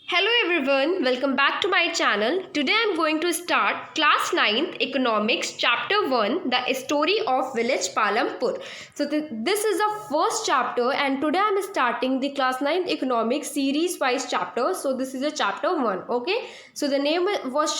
Hello everyone, welcome back to my channel. Today I am going to start class 9th economics chapter 1, the story of village Palampur. So this is the first chapter and today I am starting the class 9th economics series wise chapter. So this is a chapter 1, okay? So the name was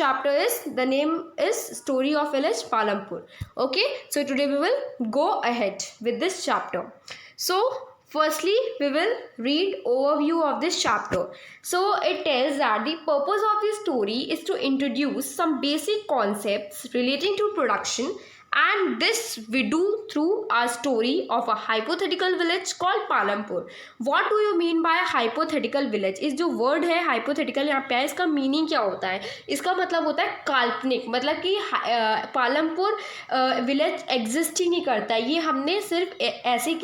story of village Palampur. Okay? So today we will go ahead with this chapter. So firstly, we will read overview of this chapter. So it tells that the purpose of this story is to introduce some basic concepts relating to production, and this we do through our story of a hypothetical village called Palampur. What do you mean by a hypothetical village? इस जो word है hypothetical यहाँ पे है, इसका meaning क्या होता है? इसका मतलब होता है काल्पनिक, मतलब कि पालमपुर विलेज एग्जिस्ट ही नहीं करता. ये हमने सिर्फ ऐसे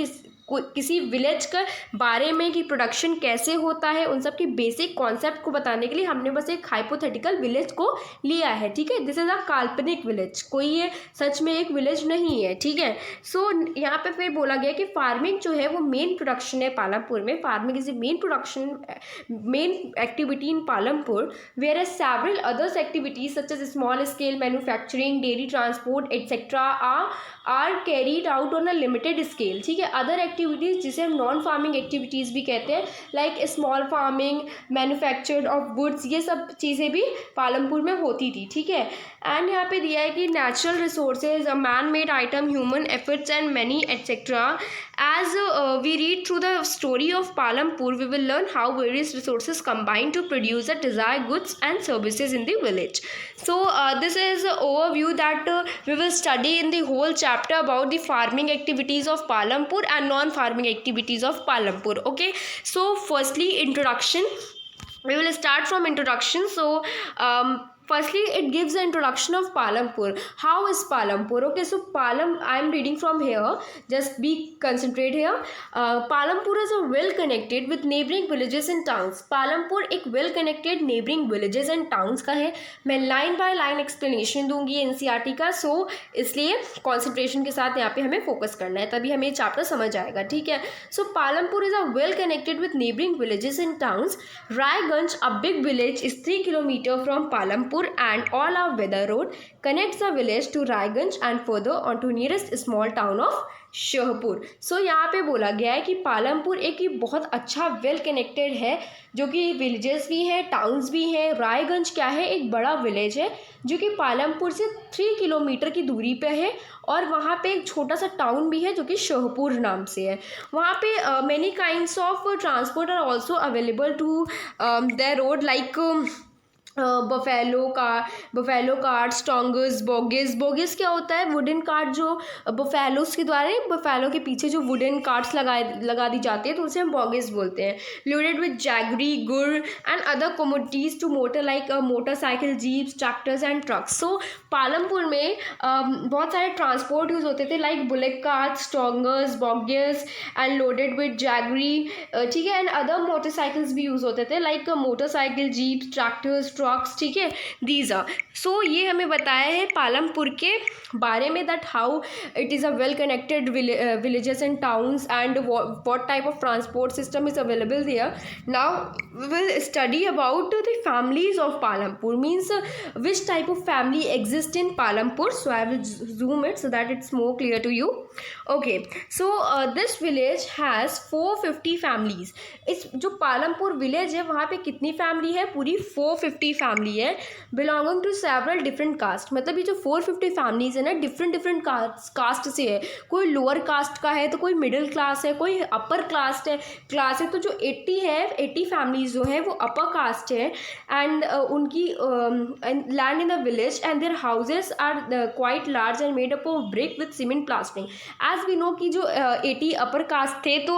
किसी विलेज के बारे में कि प्रोडक्शन कैसे होता है उन सब की बेसिक कॉन्सेप्ट को बताने के लिए हमने बस एक हाइपोथेटिकल विलेज को लिया है. ठीक है, दिस इज अ काल्पनिक विलेज, कोई ये सच में एक विलेज नहीं है. ठीक है, सो यहाँ पे फिर बोला गया कि फार्मिंग जो है वो मेन प्रोडक्शन है पालमपुर में. Farming is main activity in Palampur, whereas several others activities such as small scale manufacturing, dairy transport etcetera are carried out on a limited scale. ठीक है, अदर एक्टिविटीज़ जिसे हम नॉन फार्मिंग एक्टिविटीज़ भी कहते हैं, like small farming, manufactured of goods, ये सब चीज़ें भी पालमपुर में होती थी. ठीक है, एंड यहाँ पे दिया है कि natural resources, a man made item, human efforts and many etcetera. As we read through the story of Palampur, we will learn how various resources combine to produce the desired goods and services in the village. So this is an overview that we will study in the whole chapter about the farming activities of Palampur and non-farming activities of Palampur. Okay, so firstly introduction. We will start from introduction. So firstly it gives the introduction of Palampur. How is Palampur? Okay, so I am reading from here, just be concentrate here. Palampur is a well connected with neighboring villages and towns. Palampur एक well connected neighboring villages and towns का है. मैं line by line explanation दूंगी NCERT का, सो इसलिए concentration के साथ यहाँ पे हमें फोकस करना है, तभी हमें चैप्टर समझ आएगा. ठीक है, so Palampur is a well connected with neighbouring villages and towns. Raiganj, a big village, is 3 kilometers from Palampur, and all our weather road connects the village to Raiganj and further on to nearest small town of Shahpur. So यहाँ पे बोला गया है कि पालमपुर एक ही बहुत अच्छा well connected है, जो कि विलेजेस भी हैं, टाउन्स भी हैं. रायगंज क्या है, एक बड़ा विलेज है जो कि पालमपुर से 3 किलोमीटर की दूरी पे है, और वहाँ पे एक छोटा सा टाउन भी है जो कि शाहपुर नाम से है. वहाँ पे many kinds of transport are also available to their road, like buffalo cart, स्टोंगर्स, बोगिस क्या होता है, वुडन कार्ट जो बफेलोस के द्वारा, बफेलो के पीछे जो वुडन कार्ट्स लगा दी जाती है तो उसे हम बोगिस बोलते हैं. लोडेड विद जैगरी, गुड़ and other commodities to motor, like motorcycle, jeeps, tractors and trucks. So Palampur में बहुत सारे ट्रांसपोर्ट यूज़ होते थे, लाइक बुलेट कार्ट, स्टोंगर्स, बोगिस एंड लोडेड विद जैगरी. ठीक है, एंड अदर मोटरसाइकिल्स भी यूज़ होते थे, like motorcycle, jeeps, tractors, trucks. ठीक है, दीज आर. सो ये हमें बताया है पालमपुर के बारे में, that how it is a well connected villages and towns and what type of transport system is available there. Now we will study about the families of Palampur, means which type of family exists in Palampur. So I will zoom it so that it's more clear to you. Okay, so this village has 450 families. इस जो Palampur village है वहाँ पे कितनी family है, पूरी 450 family है, belonging to several different caste. मतलब ये जो 450 फैमिलीज है ना, डिफरेंट कास्ट से है. कोई लोअर कास्ट का है तो कोई मिडिल क्लास है, कोई अपर क्लास है. तो जो 80 फैमिलीज जो है वो अपर कास्ट है, एंड उनकी land in the village and their houses are quite large and made up of brick with cement plastering. As we know कि जो 80 अपर कास्ट थे तो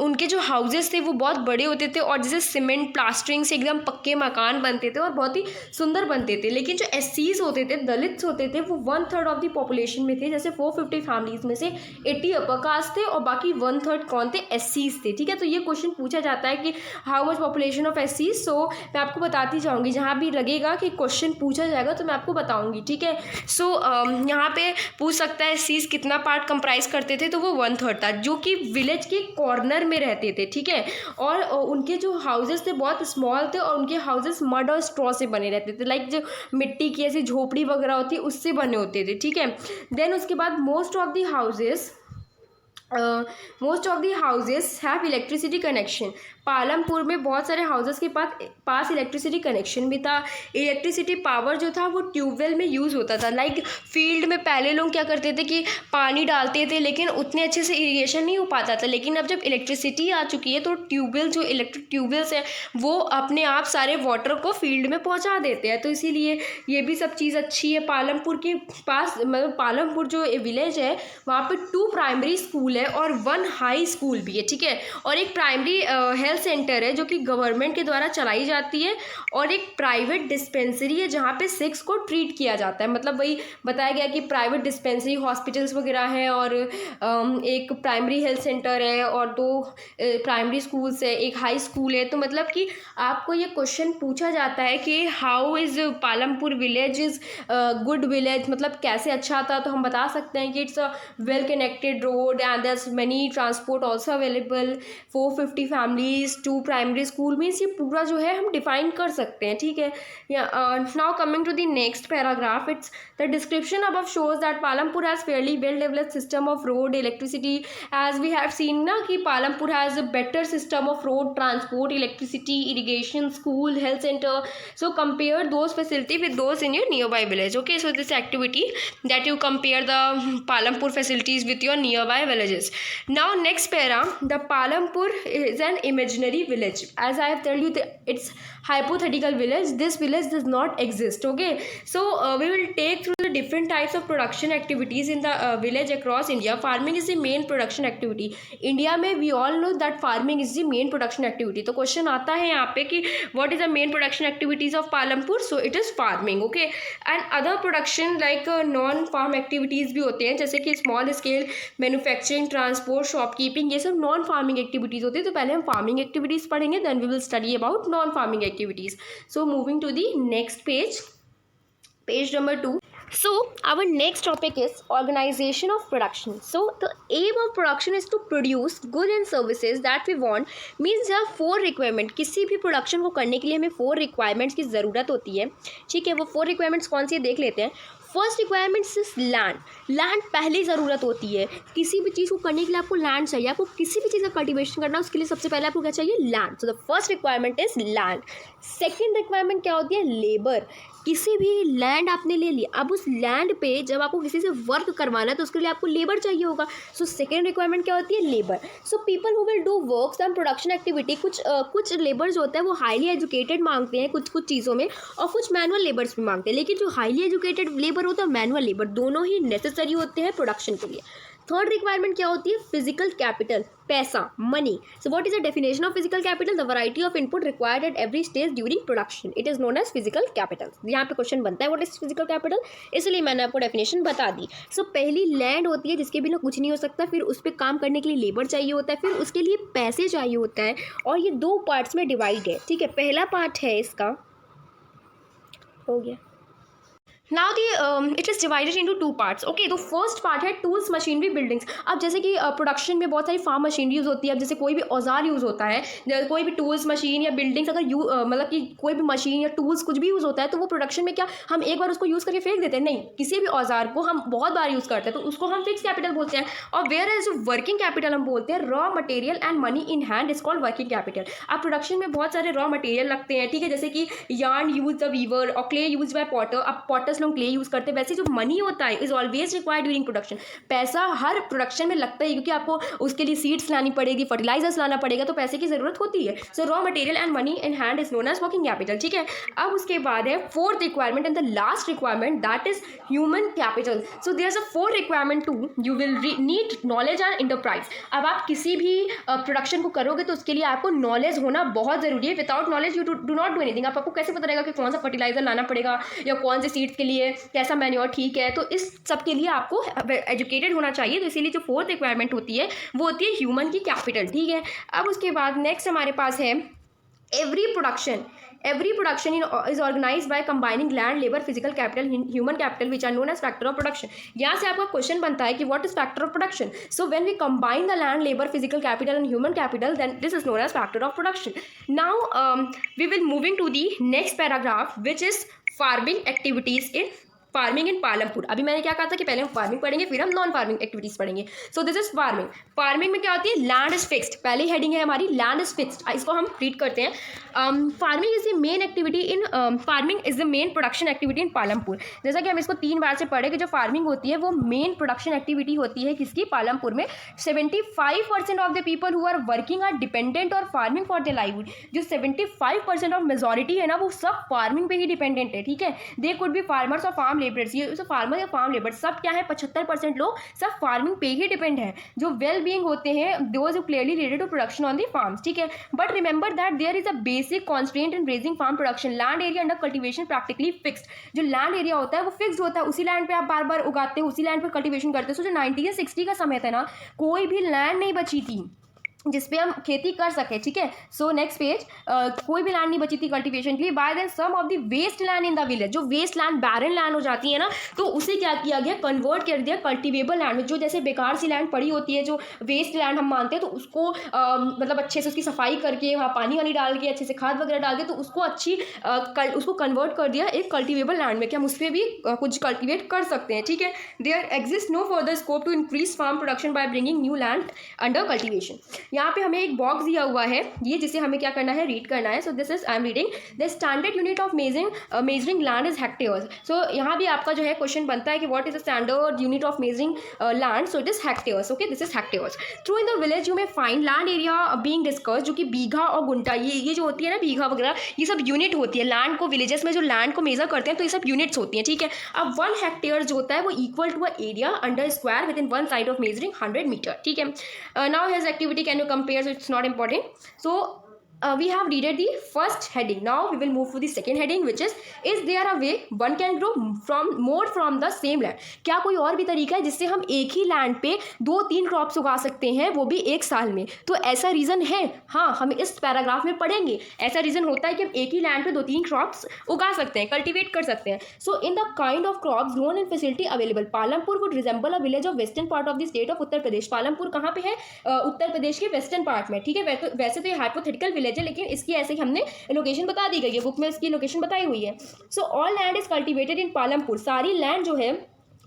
उनके जो हाउसेस थे वो बहुत बड़े होते थे, और जैसे सीमेंट प्लास्टरिंग से एकदम पक्के मकान बनते बनते थे और बहुत ही सुंदर बनते थे। लेकिन जो एससीज होते थे, दलित्स होते थे, वो 1/3 ऑफ द पॉपुलेशन में थे। जैसे 450 फैमिलीज में से 80 अपर कास्ट थे और बाकी 1/3 कौन थे, एससीज थे। ठीक है, तो ये क्वेश्चन पूछा जाता है कि हाउ मच पॉपुलेशन ऑफ एससीज। सो मैं आपको बताती जाऊँगी, जहाँ भी लगेगा कि क्वेश्चन पूछा जाएगा तो मैं आपको बताऊँगी। ठीक है, सो यहाँ पे पूछ सकता है एससीज कितना पार्ट कंप्राइज करते थे, तो वो 1/3 था, जो कि विलेज के कॉर्नर में रहते थे। ठीक है, और उनके जो हाउसेस थे बहुत स्मॉल थे और उनके हाउसेस मड और स्ट्रॉ से बने रहते थे, लाइक जो मिट्टी की ऐसी झोपड़ी वगैरह होती है उससे बने होते थे। ठीक है, देन उसके बाद most of the houses have electricity connection. Palampur में बहुत सारे हाउसेस के पास इलेक्ट्रिसिटी कनेक्शन भी था। इलेक्ट्रिसिटी पावर जो था वो ट्यूबवेल में यूज़ होता था। लाइक फील्ड में पहले लोग क्या करते थे कि पानी डालते थे लेकिन उतने अच्छे से इरिगेशन नहीं हो पाता था, लेकिन अब जब इलेक्ट्रिसिटी आ चुकी है तो ट्यूबवेल, जो इलेक्ट्रिक ट्यूबवेल्स है, वो अपने आप सारे वाटर को फील्ड में पहुंचा देते हैं। तो इसीलिए ये भी सब चीज़ अच्छी है। पालमपुर के पास, मतलब पालमपुर जो विलेज है वहाँ पे 2 प्राइमरी स्कूल है और 1 हाई स्कूल भी है। ठीक है, और एक प्राइमरी हेल्थ सेंटर है जो कि गवर्नमेंट के द्वारा चलाई जाती है, और एक प्राइवेट डिस्पेंसरी है जहाँ पे 6 को ट्रीट किया जाता है। मतलब वही बताया गया कि प्राइवेट डिस्पेंसरी, हॉस्पिटल्स वगैरह हैं, और एक प्राइमरी हेल्थ सेंटर है, और 2 प्राइमरी स्कूल्स है, एक हाई स्कूल है। तो मतलब कि आपको ये क्वेश्चन पूछा जाता है कि how is Palampur village is good village, मतलब कैसे अच्छा था। तो हम बता सकते हैं कि it's a well connected road and their money transport also available, 450 families, 2 primary school, means ये पूरा जो है हम डिफाइन कर सकते हैं। ठीक है, now coming to the next paragraph, it's the description above shows that Palampur has fairly well developed system of road electricity, as we have seen ना कि Palampur has a better system of road transport, electricity, irrigation, school, health centre. So compare those facility with those in your nearby village. Okay, so this activity that you compare the Palampur facilities with your nearby villages. Now next para, the Palampur is an imaginary village. As I have told you, it's hypothetical village. This village does not exist. Okay, so we will take through the different types of production activities in the village across India. Farming is the main production activity. India में we all know that farming is the main production activity. तो question आता है यहाँ पे कि what is the main production activities of Palampur? So it is farming. Okay, and other production like non farm activities भी होते हैं, जैसे कि small scale manufacturing, transport, shopkeeping, ये सब non farming activities होते हैं। तो पहले हम farming activities पढ़ेंगे, then we will study about non farming activities. So moving to the next page, page number 2. So our next topic is organization of production. So the aim of production is to produce goods and services that we want. Means there are 4 requirement. किसी भी production को करने के लिए हमें 4 requirements की ज़रूरत होती है। ठीक है, वो 4 रिक्वायरमेंट्स कौन सी है देख लेते हैं। First requirements is land. Land पहली ज़रूरत होती है। किसी भी चीज़ को करने के लिए आपको लैंड चाहिए। आपको किसी भी चीज़ का कल्टीवेशन करना, उसके लिए सबसे पहले आपको क्या चाहिए, land. So the first requirement is land. Second requirement क्या होती है, लेबर। किसी भी लैंड आपने ले लिया, अब उस लैंड पे जब आपको किसी से वर्क करवाना है तो उसके लिए आपको लेबर चाहिए होगा। सो सेकेंड रिक्वायरमेंट क्या होती है, labour. So people who will do works and production activity, कुछ लेबर्स होते हैं वो हाईली एजुकेटेड मांगते हैं कुछ चीज़ों में, और कुछ मैनुअल लेबर्स भी मांगते हैं। लेकिन जो हाईली एजुकेटेड लेबर होता है, मैनुअल लेबर, दोनों ही नेसेसरी होते हैं प्रोडक्शन के लिए। थर्ड रिक्वायरमेंट क्या होती है, फिजिकल कैपिटल, पैसा, money. So what is the definition of physical capital, the variety of input required at every stage during production, it is known as physical capital. यहाँ पे क्वेश्चन बनता है व्हाट इज फिजिकल कैपिटल, इसलिए मैंने आपको definition बता दी। सो पहली land होती है जिसके बिना कुछ नहीं हो सकता, फिर उस पर काम करने के लिए लेबर चाहिए होता है, फिर उसके लिए पैसे चाहिए होता है, और ये 2 पार्ट्स में डिवाइड है। ठीक है, पहला पार्ट है इसका, हो गया। Now it is divided into 2 parts. Okay, तो फर्स्ट पार्ट है टूल्स, मशीनरी, बिल्डिंग्स। अब जैसे कि प्रोडक्शन में बहुत सारी फार्म मशीनरी यूज़ होती है। अब जैसे कोई भी औजार यूज़ होता है, कोई भी टूल्स, मशीन या बिल्डिंग्स, अगर मतलब कि कोई भी मशीन या टूल्स कुछ भी यूज़ होता है, तो वो प्रोडक्शन में क्या हम एक बार उसको यूज़ करके फेंक देते हैं, नहीं। किसी भी औजार को हम बहुत बार यूज़ करते हैं तो उसको हम फिक्स कैपिटल बोलते हैं। और वेयर एज वर्किंग कैपिटल हम बोलते हैं raw material and money in hand is called working capital. अब प्रोडक्शन में बहुत सारे रॉ मटेरियल लगते हैं। ठीक है, जैसे कि यार्न यूज द वीवर और क्ले यूज बाय पॉटर। अब पॉटर्स फार्मर्स लोग क्ले यूज़ करते हैं, वैसे जो मनी होता है is always required during production. पैसा हर प्रोडक्शन में लगता है, क्योंकि आपको उसके लिए सीड्स लानी पड़ेगी, फर्टिलाइजर्स लाना पड़ेगा, तो पैसे की जरूरत होती है। So raw material and money in hand is known as working capital, ठीक है। अब उसके बाद है fourth requirement and the last requirement, that is human capital. So there is a fourth requirement too, you will need knowledge and enterprise. अब आप किसी भी प्रोडक्शन को करोगे तो उसके लिए आपको नॉलेज होना बहुत जरूरी है। Without knowledge you do not do anything. आपको कैसे पता रहेगा कि कौन सा फर्टिलाइजर लाना पड़ेगा या कौन से सीड्स के लिए कैसा मैन्योर ठीक है, तो इस सब के लिए आपको एजुकेटेड होना चाहिए। तो इसीलिए जो फोर्थ रिक्वायरमेंट होती है वो होती है ह्यूमन की कैपिटल, ठीक है। अब उसके बाद नेक्स्ट हमारे पास है every production is organized by combining land, labor, physical capital, human capital, which are known as factor of production. यहाँ से आपका क्वेश्चन बनता है कि what is factor of production? So when we combine the land, labor, physical capital and human capital, then this is known as factor of production. Now we will moving to the next paragraph, which is farming activities in farming in Palampur. अभी मैंने क्या कहा था कि पहले हम farming पढ़ेंगे फिर हम नॉन फार्मिंग एक्टिविटीज पढ़ेंगे। सो दिस इज फार्मिंग। फार्मिंग में क्या होती है, लैंड इज फिक्स्ड, पहली हेडिंग है हमारी लैंड इज फिक्स्ड। इसको हम रीड करते हैं। Farming is the main activity in farming is the main production activity in Palampur. जैसा कि हम इसको 3 बार से पढ़े कि जो फार्मिंग होती है वो मेन प्रोडक्शन एक्टिविटी होती है किसकी, पालमपुर में। 75% of the people who are working are dependent on farming for the livelihood. जो 75% ऑफ मेजॉरिटी है ना वो सब फार्मिंग पे ही डिपेंडेंट है, ठीक है। दे कुड बी फार्मर्स और फार्म लेबरर्स, ये फार्मर या फार्म लेबर सब क्या है, 75% लोग सब फार्मिंग पे ही डिपेंड है। जो वेल बीइंग होते हैं those who clearly related to production on the farms, ठीक है। But remember that there is a basic constraint in raising farm production, land area under cultivation practically fixed. जो land area होता है वो fixed होता है, उसी लैंड पे आप बार बार उगाते हो, उसी लैंड पे कल्टिवेशन करते हो। सो जो 1960 का समय था ना, कोई भी लैंड नहीं बची थी जिसपे हम खेती कर सके, ठीक है। सो नेक्स्ट पेज, कोई भी लैंड नहीं बची थी कल्टीवेशन के लिए। By then some of the waste land in the village, जो वेस्ट लैंड बैरन लैंड हो जाती है ना, तो उसे क्या किया गया, कन्वर्ट कर दिया कल्टीवेबल लैंड में। जो जैसे बेकार सी लैंड पड़ी होती है, जो वेस्ट लैंड हम मानते हैं, तो उसको मतलब अच्छे से उसकी सफाई करके वहाँ पानी वानी डाल के अच्छे से खाद वगैरह डाल के तो उसको उसको कन्वर्ट कर दिया एक कल्टीवेबल लैंड में कि हम उस पर भी कुछ कल्टीवेट कर सकते हैं, ठीक है। There exist no further scope to increase farm production by bringing new land under cultivation. यहाँ पे हमें एक बॉक्स दिया हुआ है, ये जिसे हमें क्या करना है, रीड करना है। So this is I am reading the standard unit of measuring land is hectares. So यहाँ भी आपका जो है क्वेश्चन बनता है कि what is the standard unit of measuring land. So it is hectares, okay, this is hectares. Through in the village you may find land area being discuss, जो कि बीघा और गुंटा, ये जो होती है ना बीघा वगैरह, ये सब यूनिट होती है लैंड को, विलेजेस में जो लैंड को मेजर करते हैं तो ये सब यूनिट्स होती हैं, ठीक है। अब 1 हेक्टेयर जो होता है वो equal to a area under square with in 1 side of measuring 100 metre, ठीक है। Now his activity can you compare, so it's not important. So we have read the first heading. Now we will move to the second heading, which is there a way one can grow more from the same land? क्या कोई और भी तरीका है जिससे हम एक ही land पे 2-3 क्रॉप्स उगा सकते हैं, वो भी एक साल में? तो ऐसा रीज़न है, हाँ, हम इस पैराग्राफ में पढ़ेंगे। ऐसा रीज़न होता है कि हम एक ही लैंड पे 2-3 क्रॉप्स उगा सकते हैं, कल्टिवेट कर सकते हैं। So in the kind of crops grown in facility available, Palampur would resemble a village of western part of the state of Uttar Pradesh. Palampur कहाँ पे है, उत्तर प्रदेश के वेस्टर्न पार्ट में, ठीक है। वैसे तो ये हाइपोथेटिकल विलेज है, लेकिन इसकी ऐसे ही हमने लोकेशन बता दी गई है, बुक में इसकी लोकेशन बताई हुई है। So all land is cultivated in Palampur, सारी लैंड जो है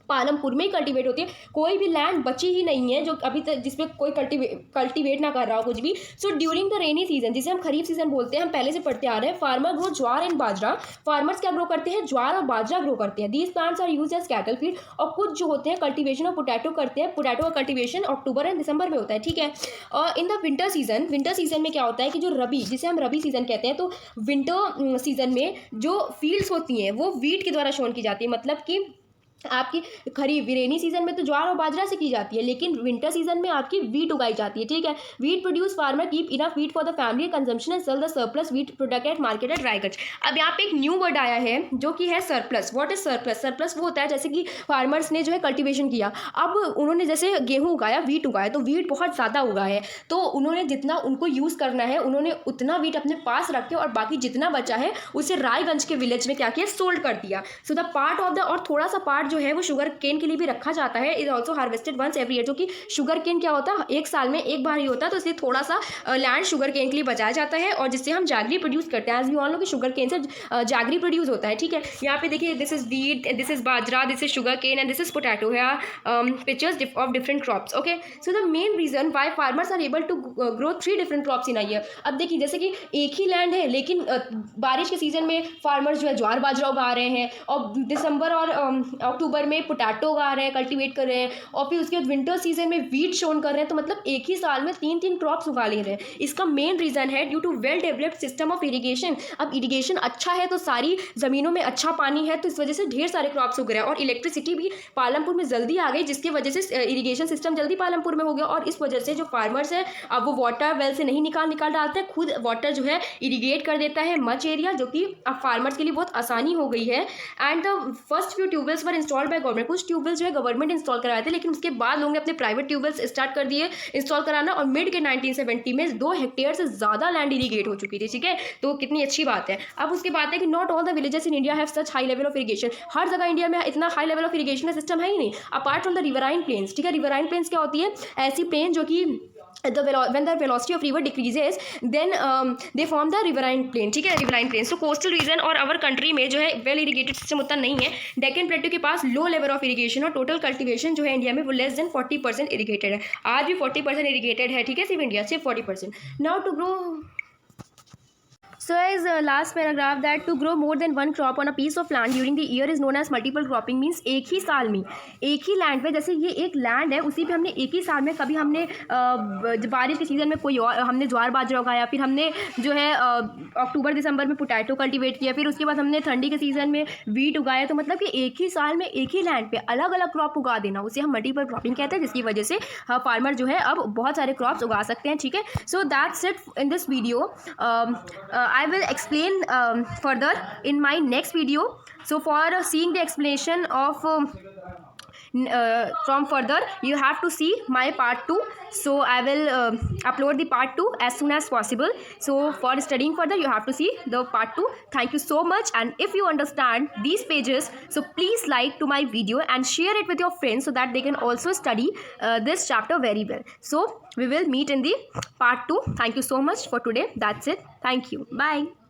पालमपुर में ही कल्टीवेट होती है, कोई भी लैंड बची ही नहीं है जो अभी तक जिसपे कोई कल्टीवेट ना कर रहा हो कुछ भी। So during the rainy season, जिसे हम खरीफ सीजन बोलते हैं, हम पहले से पढ़ते आ रहे हैं, farmer grow jowar and bajra. Farmers क्या ग्रो करते हैं, ज्वार और बाजरा ग्रो करते हैं। These plants are use as cattle feed. और कुछ जो होते हैं कल्टीवेशन और पोटैटो करते हैं, पोटैटो का कल्टीवेशन अक्टूबर एंड दिसंबर में होता है, ठीक है। और इन द विंटर सीजन में क्या होता है कि जो रबी, जिसे हम रबी सीजन कहते हैं, तो विंटर सीजन में जो फील्ड्स होती हैं वो वीट के द्वारा शोन की जाती है। मतलब कि आपकी खरीफ रेनी सीजन में तो ज्वार और बाजरा से की जाती है, लेकिन विंटर सीजन में आपकी वीट उगाई जाती है, ठीक है। Wheat produce, farmer keep enough wheat for the family consumption and sell the surplus wheat product at market at Raigarh. अब यहाँ पे एक न्यू वर्ड आया है जो कि है surplus. What is surplus? Surplus वो होता है जैसे कि फार्मर्स ने जो है कल्टीवेशन किया, अब उन्होंने जैसे गेहूँ उगाया, वीट उगाया, तो वीट बहुत ज़्यादा उगा है, तो उन्होंने जितना उनको यूज़ करना है उन्होंने उतना वीट अपने पास रखे और बाकी जितना बचा है उसे रायगंज के विलेज में क्या किया, सोल्ड कर दिया। So the part of the, और थोड़ा सा पार्ट जो है वो शुगर केन के लिए भी रखा जाता है, is also harvested once every year, जो कि शुगर केन क्या होता है एक साल में एक बार ही होता है, तो इसलिए थोड़ा सा लैंड शुगर केन के लिए बचाया जाता है और जिससे हम जैगरी प्रोड्यूस करते हैं। एज वी ऑल नो कि शुगर केन से जैगरी प्रोड्यूस होता है, ठीक है। यहाँ पे देखिए this is wheat, this is bajra, this is sugarcane and this is potato है, pictures of different crops. Okay, so the main reason why farmers are able to grow 3 different crops in a year. अब देखिए जैसे कि एक ही land है लेकिन बारिश के सीजन में फार्मर्स जो है ज्वार बाजरा उगा रहे हैं और दिसंबर और अक्टूबर में पोटैटो उगा रहे हैं, कल्टीवेट कर रहे हैं, और फिर उसके बाद विंटर सीजन में वीट शोन कर रहे हैं, तो मतलब एक ही साल में 3 क्रॉप्स उगा ले रहे हैं। इसका मेन रीजन है due to well developed system of irrigation. अब इरिगेशन अच्छा है तो सारी जमीनों में अच्छा पानी है, तो इस वजह से ढेर सारे क्रॉप्स उग रहे हैं और इलेक्ट्रिसिटी भी पालमपुर में जल्दी आ गई, जिसकी वजह से इरिगेशन सिस्टम जल्दी पालमपुर में हो गया और इस वजह से जो फार्मर्स है अब वो वाटर वेल से नहीं निकाल डालते हैं, खुद वाटर जो है इरिगेट कर देता है मच एरिया, जो कि अब फार्मर्स के लिए बहुत आसानी हो गई है। And the first few tube wells were installed by government. कुछ ट्यूबवेल्स जो है गवर्नमेंट इंस्टॉल करवाए थे, लेकिन उसके बाद लोगों ने अपने प्राइवेट ट्यूबवेल्स स्टार्ट कर दिए इंस्टॉल कराना और मिड के 1970 में 2 हेक्टेयर से ज़्यादा लैंड इरीगेट हो चुकी थी, ठीक है। तो कितनी अच्छी बात है। अब उसके बाद है कि not all the villages in India have such high level of irrigation. हर जगह इंडिया में इतना हाई लेवल ऑफ इरीगेशन का सिस्टम है ही नहीं, apart from the riverine plains, ठीक है। रिवराइन प्लेन्स क्या होती है? ऐसी प्लेन जो कि when the velocity of river decreases then they form the riverine plain, ठीक है, riverine plain। so coastal region और our country में जो है वेल इरीगेटेड सिस्टम उतना नहीं है। डेक्कन प्लेटू के पास लो लेवल ऑफ इरीगेशन और टोटल कल्टीवेशन जो है इंडिया में वो लेस देन 40% इरीगेटेड है। आज भी 40% इरीगेटेड है, ठीक है, सिर्फ इंडिया सिर्फ 40%। Now to grow So as last paragraph that to grow more than one crop on a piece of land during the year is known as multiple cropping, means एक ही साल में एक ही लैंड पे, जैसे ये एक लैंड है उसी पे हमने एक ही साल में कभी हमने बारिश के सीज़न में कोई और हमने ज्वार बाजरा उगाया, फिर हमने जो है अक्टूबर दिसंबर में पोटैटो कल्टीवेट किया, फिर उसके बाद हमने ठंडी के सीज़न में वीट उगाया। तो मतलब कि एक ही साल में एक ही लैंड पे अलग अलग क्रॉप उगा देना उसे हम मल्टीपल क्रॉपिंग कहते हैं, जिसकी वजह से फार्मर जो है अब बहुत सारे क्रॉप्स उगा सकते हैं, ठीक है। So that's it in this video. I will explain further in my next video. So for seeing the explanation of from further, you have to see my part 2. So I will upload the part 2 as soon as possible. So for studying further, you have to see the part 2. Thank you so much. And if you understand these pages, so please like to my video and share it with your friends so that they can also study this chapter very well. So we will meet in the part 2. Thank you so much for today. That's it. Thank you. Bye.